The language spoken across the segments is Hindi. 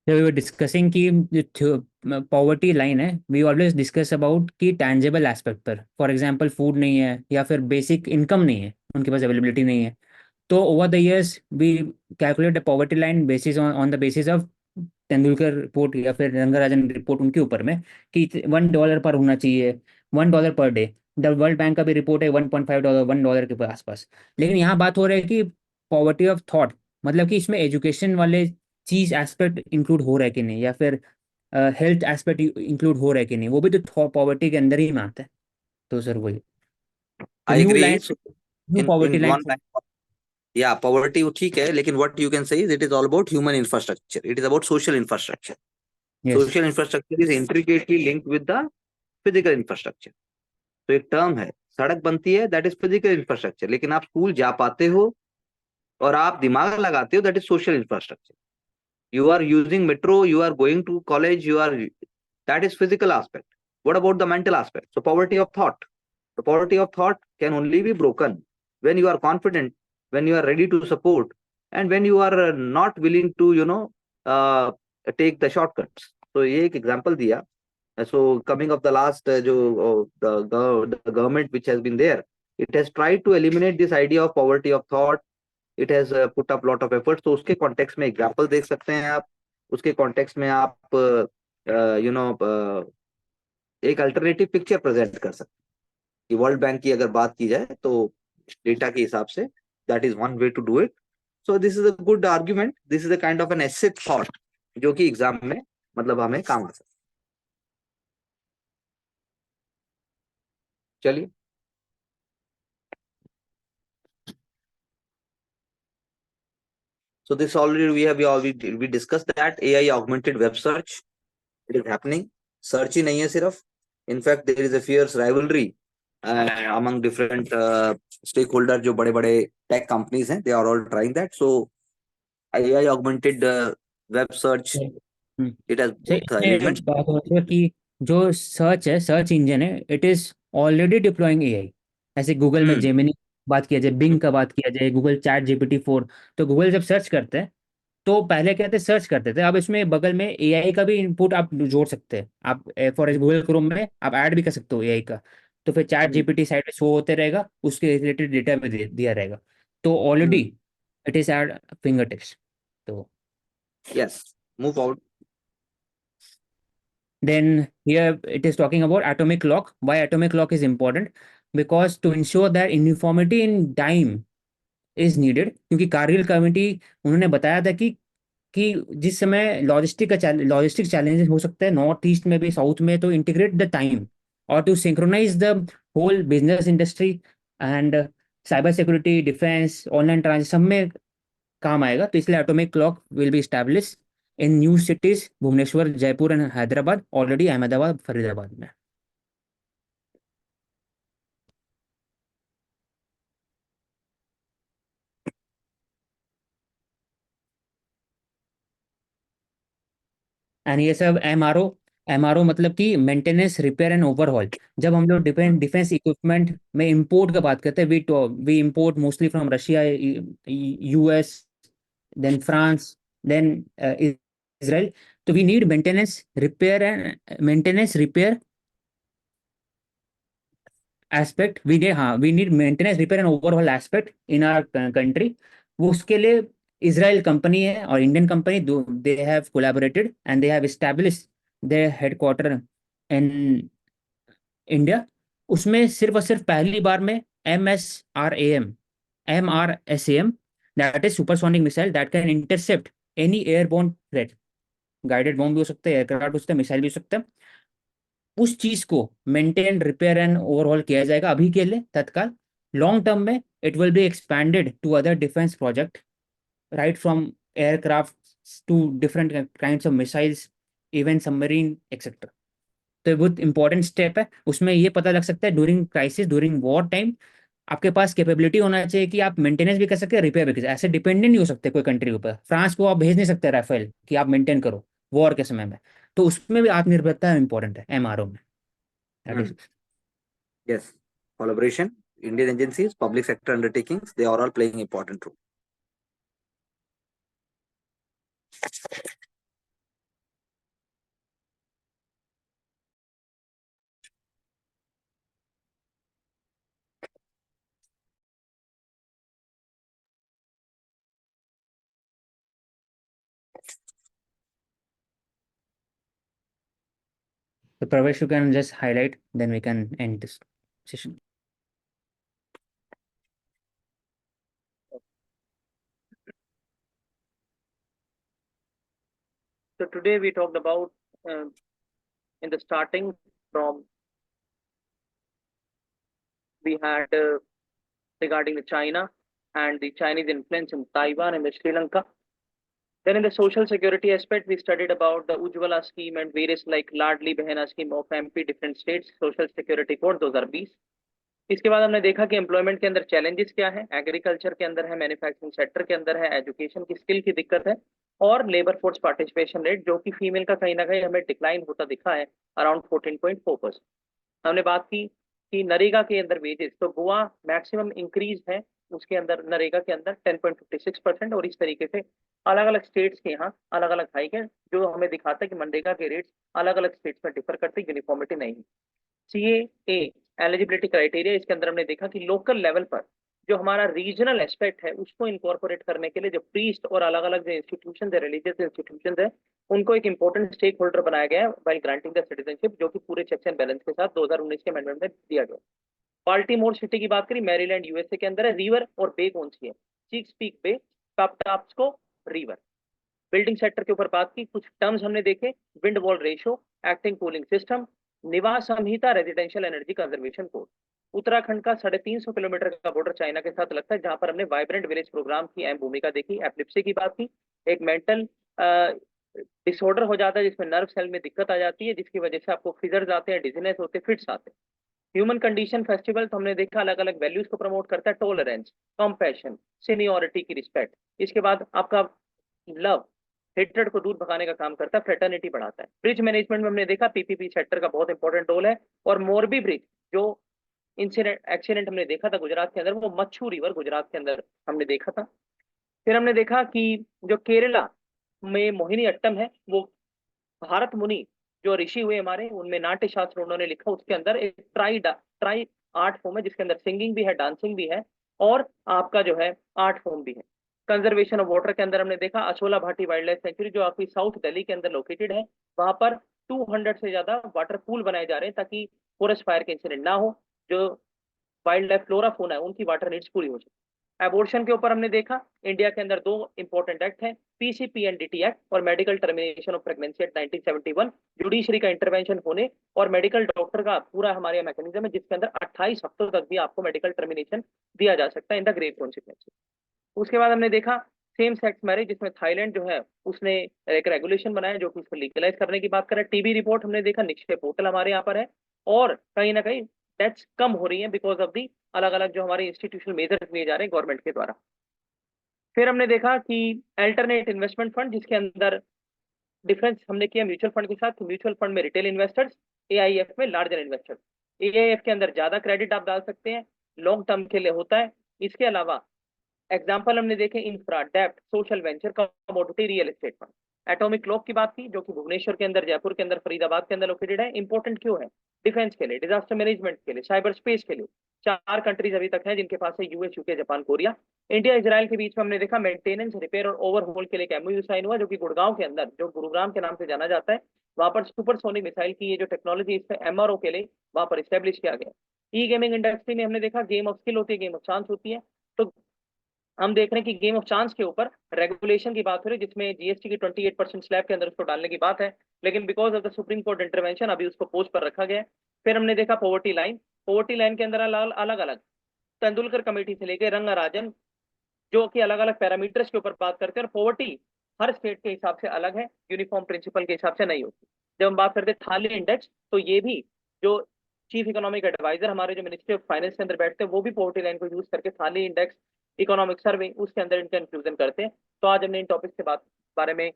वी वर डिस्कसिंग कि जो पॉवर्टी लाइन है, वी ऑलवेज डिस्कस अबाउट कि टैंजिबल एस्पेक्ट पर, फॉर एग्जांपल फूड नहीं है या फिर बेसिक इनकम नहीं है, उनके पास अवेलेबिलिटी नहीं है। तो over the years we calculate the poverty line basis on the basis of Tendulkar report या फिर रंगराजन रिपोर्ट उनके ऊपर में, कि $1 पर होना चाहिए, $1 per day. The world bank का भी रिपोर्ट है $1.5, $1 के आसपास। लेकिन यहाँ बात हो रही है कि पॉवर्टी ऑफ थॉट, मतलब कि इसमें एजुकेशन वाले चीज एस्पेक्ट इंक्लूड हो रहा है कि नहीं, या फिर हेल्थ एस्पेक्ट इंक्लूड हो रहा है कि नहीं, वो भी तो पॉवर्टी के अंदर ही में आता है। तो सर वही, तो I new agree. Line, new in poverty in line. One, या पॉवर्टी वो ठीक है, लेकिन what you can say is it is all about human infrastructure, it is about social infrastructure. Yes. Social infrastructure is intricately linked with the physical infrastructure. तो एक टर्म है, सड़क बनती है, दैट इज फिजिकल इंफ्रास्ट्रक्चर, लेकिन आप स्कूल जा पाते हो और आप दिमाग लगाते हो, that is social infrastructure. You are using metro, you are going to college, you are, that is physical aspect. What about the mental aspect? So poverty of thought, the poverty of thought can only be broken when you are confident, when you are ready to support, and when you are not willing to uh, take the shortcuts. So ये एक example दिया. So coming of the last the government which has been there, it has tried to eliminate this idea of poverty of thought. It has put up lot of efforts. तो उसके context में example देख सकते हैं आप, उसके context में आप यू नो एक अल्टरनेटिव पिक्चर प्रेजेंट कर सकते हैं कि वर्ल्ड बैंक की अगर बात की जाए तो डेटा के हिसाब से that is one way to do it. So this is a good argument, this is a kind of an asset thought जो कि एग्जाम में मतलब हमें काम आ सकता है। चलिए, so this already we discussed that AI augmented web search, it is happening. Search ही नहीं है सिर्फ, in fact there is a fierce rivalry among different stakeholder, जो बड़े बड़े टेक कंपनीज हैं, they are all trying that. So AI augmented web search, hmm. it has sir both इसमें elements. बात हो रही है कि जो सर्च है, सर्च इंजन है, it is already deploying AI. ऐसे गूगल में Hmm. जेमिनी बात किया जाए, बिंग का बात किया जाए, गूगल चैट GPT-4। तो गूगल जब सर्च करते हैं तो पहले क्या थे, सर्च करते थे, अब इसमें बगल में एआई का भी इनपुट आप जोड़ सकते हैं। आप फॉर गूगल क्रोम में आप ऐड भी कर सकते हो एआई का। तो फिर चैट Hmm. जीपीटी साइड पे शो होते रहेगा, उसके रिलेटेड डेटा भी दिया रहेगा। तो already Hmm. It is at finger tips. तो Yes, move out. then here it is talking about atomic clock. Why atomic clock is important? Because to ensure that uniformity in time is needed, क्योंकि कारगिल कमेटी उन्होंने बताया था कि जिस समय लॉजिस्टिक चैलेंजेस हो सकते हैं नॉर्थ ईस्ट में भी, साउथ में, तो इंटीग्रेट द टाइम और to synchronise the whole business industry and cyber security, defence, online transaction सब में काम आएगा। तो इसलिए atomic clock will be establish in new cities, Bhubaneswar, Jaipur and Hyderabad, already Ahmedabad, Faridabad में। एंड ये सब एमआरओ मतलब कि मेंटेनेंस, रिपेयर एंड ओवरहॉल। जब हम लोग Hmm. डिफेंस इक्विपमेंट में इंपोर्ट का बात करते हैं, we import mostly from Russia, US, then France, then Israel. तो we need maintenance repair aspect, we need maintenance, repair and overall aspect in our country. वो उसके लिए इसराइल कंपनी है और Indian company, they have collaborated and they have establish their headquarter in India. उसमें सिर्फ और सिर्फ पहली बार में MSRAM that is supersonic missile that can intercept any airborne threat. Guided bomb भी हो सकते हैं, एयरक्राफ्ट हो सकते हैं, मिसाइल भी हो सकते हैं। उस चीज को मेंटेन, रिपेयर एंड ओवरऑल किया जाएगा अभी के लिए तत्काल। लॉन्ग टर्म में it will be expanded to other defence project, right from aircraft to different kinds of missiles, even submarine etcetera. तो ये बहुत इंपॉर्टेंट स्टेप है। उसमें ये पता लग सकता है during crisis, during war time आपके पास कैपेबिलिटी होना चाहिए कि आप मेंटेनेंस भी कर सकते हैं, रिपेयर भी कर सकते हैं। ऐसे डिपेंडेंट नहीं हो सकते कोई कंट्री के ऊपर। फ्रांस को आप भेज नहीं सकते राफेल कि आप मेंटेन करो वॉर के समय में। तो उसमें भी आत्मनिर्भरता इंपॉर्टेंट है एमआरओ में। That Hmm. Is. Yes, collaboration, Indian agencies, public sector undertakings, they are all playing important role. So Pravesh, you can just highlight, then we can end this session. So today we talked about in the starting from we had regarding the China and the Chinese influence in Taiwan and the Sri Lanka. Then in the social security aspect, we studied about the Ujjwala scheme and various like Ladli Behna scheme of MP different states, social security code 2020. इसके बाद हमने देखा कि एम्प्लॉयमेंट के अंदर चैलेंजेस क्या है, एग्रीकल्चर के अंदर है, मैन्युफैक्चरिंग सेक्टर के अंदर है, एजुकेशन की स्किल की दिक्कत है और लेबर फोर्स पार्टिसिपेशन रेट जो कि फीमेल का कहीं ना कहीं हमें डिक्लाइन होता दिखा है अराउंड 14.4%। हमने बात की कि नरेगा के अंदर वेजेस, तो गोवा मैक्सिमम इंक्रीज है उसके अंदर नरेगा के अंदर 10.56% और इस तरीके से अलग अलग स्टेट्स के यहाँ अलग अलग हाइक है जो हमें दिखाता है कि मनरेगा के रेट्स अलग अलग स्टेट्स में डिफर करते, यूनिफॉर्मिटी नहीं। CAA एलिजिबिलिटी क्राइटेरिया, इसके अंदर हमने देखा कि लोकल लेवल पर जो हमारा रीजनल एस्पेक्ट है उसको इनकॉर्पोरेट करने के लिए जो प्रीस्ट और अलग अलग जो इंस्टीट्यूशन है, रिलीजियस इंस्टीट्यूशन है, उनको एक इंपॉर्टेंट स्टेक होल्डर बनाया गया है बाई ग्रांटिंग द सिटीजनशिप, जो कि पूरे चेक्स एंड बैलेंस के साथ 2019 के अमेंडमेंट में दिया गया। बाल्टीमोर सिटी की बात करी, मैरीलैंड यूएसए के अंदर है, रिवर और बे कौन सी है, चीक्स पीक बे, काप्टाप्सको रिवर। बिल्डिंग सेक्टर के ऊपर बात की, कुछ टर्म्स हमने देखे, wind wall ratio, acting cooling system, निवास संहिता, residential energy conservation code. Uttarakhand का 350 किलोमीटर का बॉर्डर चाइना के साथ लगता है, जहां पर हमने वाइब्रेंट विलेज प्रोग्राम की अहम भूमिका देखी। एपिलेप्सी की बात की, एक मेंटल डिसऑर्डर हो जाता है जिसमें नर्व सेल में दिक्कत आ जाती है, जिसकी वजह से आपको फिजर्स आते हैं, डिजीनेस होते हैं, फिट्स आते हैं। ह्यूमन कंडीशन फेस्टिवल तो हमने देखा अलग अलग वैल्यूज को प्रमोट करता है, टॉलरेंस, कंपैशन, सीनियोरिटी की रिस्पेक्ट। इसके बाद आपका लव, हेट्रेड को दूर भगाने का काम करता है, फ्रेटर्निटी बढ़ाता है। ब्रिज मैनेजमेंट में हमने देखा पीपीपी सेक्टर का बहुत इंपॉर्टेंट रोल है और मोरबी ब्रिज जो इंसिडेंट एक्सीडेंट हमने देखा था गुजरात के अंदर, वो मच्छू रिवर गुजरात के अंदर हमने देखा था। फिर हमने देखा कि जो केरला में मोहिनी अट्टम है, वो भारत मुनि जो ऋषि हुए हमारे, उनमें नाट्य शास्त्र उन्होंने लिखा, उसके अंदर एक ट्राई आर्ट फॉर्म है जिसके अंदर सिंगिंग भी है, डांसिंग भी है और आपका जो है आर्ट फॉर्म भी है। कंजर्वेशन ऑफ वाटर के अंदर हमने देखा अशोला भाटी वाइल्ड लाइफ सेंचुरी जो आपकी साउथ दिल्ली के अंदर लोकेटेड है, वहां पर 200 से ज्यादा वाटर पूल बनाए जा रहे हैं ताकि फॉरेस्ट फायर के इंसिडेंट ना हो, जो वाइल्ड लाइफ फ्लोरा फोना है उनकी वाटर नीड्स पूरी हो सके। एबॉर्शन के ऊपर हमने देखा इंडिया के अंदर 2 इंपॉर्टेंट एक्ट हैं, पीसीपीएनडीटी एक्ट और medical termination of pregnancy act 1971, judiciary का इंटरवेंशन होने और मेडिकल डॉक्टर का पूरा हमारे मैकेनिज्म है जिसके अंदर 28 हफ्तों तक भी आपको मेडिकल टर्मिनेशन दिया जा सकता है इन द ग्रेव कॉन्सिक्वेंसेस। उसके बाद हमने देखा सेम सेक्स मैरिज, जिसमें थाईलैंड जो है उसने एक रेगुलेशन बनाया जो कि इसको लीगलाइज करने की बात कर रहा है। टीबी रिपोर्ट हमने देखा, निक्षय पोर्टल हमारे यहाँ पर है और कहीं ना कहीं डेथ्स कम हो रही है बिकॉज ऑफ दी अलग अलग जो हमारे इंस्टीट्यूशनल मेजर्स लिए जा रहे हैं गवर्नमेंट के द्वारा। फिर हमने देखा कि अल्टरनेट इन्वेस्टमेंट फंड, जिसके अंदर डिफरेंस हमने किया म्यूचुअल फंड के साथ। म्यूचुअल फंड में रिटेल इन्वेस्टर्स, एआईएफ में लार्जर इन्वेस्टर्स। एआईएफ के अंदर ज्यादा क्रेडिट आप डाल सकते हैं, लॉन्ग टर्म के लिए होता है। इसके अलावा एग्जाम्पल हमने देखे इंफ्रा, डेप्ट, social venture, commodity, real estate fund. Atomic clock की बात की जो कि भुवनेश्वर के अंदर, जयपुर के अंदर, फरीदाबाद के अंदर लोकेटेड है। इंपॉर्टेंट क्यों है? डिफेंस के लिए, डिजास्टर मैनेजमेंट के लिए, साइबर स्पेस के लिए। 4 कंट्रीज अभी तक हैं जिनके पास है, US, UK, Japan, Korea. India Israel के बीच में हमने देखा मेंटेनेंस, रिपेयर और ओवरहोल के लिए एक एमओयू साइन हुआ जो कि गुड़गांव के अंदर, जो गुरुग्राम के नाम से जाना जाता है, वहां पर सुपरसोनिक मिसाइल की ये जो टेक्नोलॉजी इस पे एमआरओ के लिए वहां पर स्टेब्लिश किया गया। ई गेमिंग इंडस्ट्री में हमने देखा गेम ऑफ स्किल होती है, गेम ऑफ चांस होती है। तो हम देख रहे हैं कि गेम ऑफ चांस के ऊपर रेगुलेशन की बात हो रही है जिसमें जीएसटी की 28% स्लैब के अंदर उसको डालने की बात है, लेकिन because of the supreme court intervention अभी उसको पोस्ट पर रखा गया है। फिर हमने देखा पॉवर्टी लाइन, पॉवर्टी लाइन के अंदर अलग अलग तेंदुलकर कमेटी से लेकर रंगाराजन जो कि अलग अलग पैरामीटर्स के ऊपर बात करते हैं और पॉवर्टी हर स्टेट के हिसाब से अलग है, यूनिफॉर्म प्रिंसिपल के हिसाब से नहीं होती। जब हम बात करते हैं थाली इंडेक्स, तो ये भी जो चीफ इकोनॉमिक एडवाइजर हमारे जो मिनिस्ट्री ऑफ फाइनेंस के अंदर बैठते हैं वो भी पॉवर्टी लाइन को यूज करके थाली इंडेक्स, इकोनॉमिक सर्वे, उसके अंदर इनका इंक्लूजन करते हैं। तो आज हमने इन टॉपिक के बारे में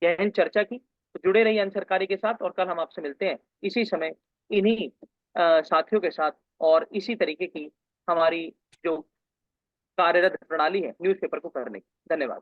गहन चर्चा की। तो जुड़े रहिए अनसरकारी के साथ और कल हम आपसे मिलते हैं इसी समय इन्हीं साथियों के साथ और इसी तरीके की हमारी जो कार्यरत प्रणाली है न्यूज़पेपर को करने की। धन्यवाद।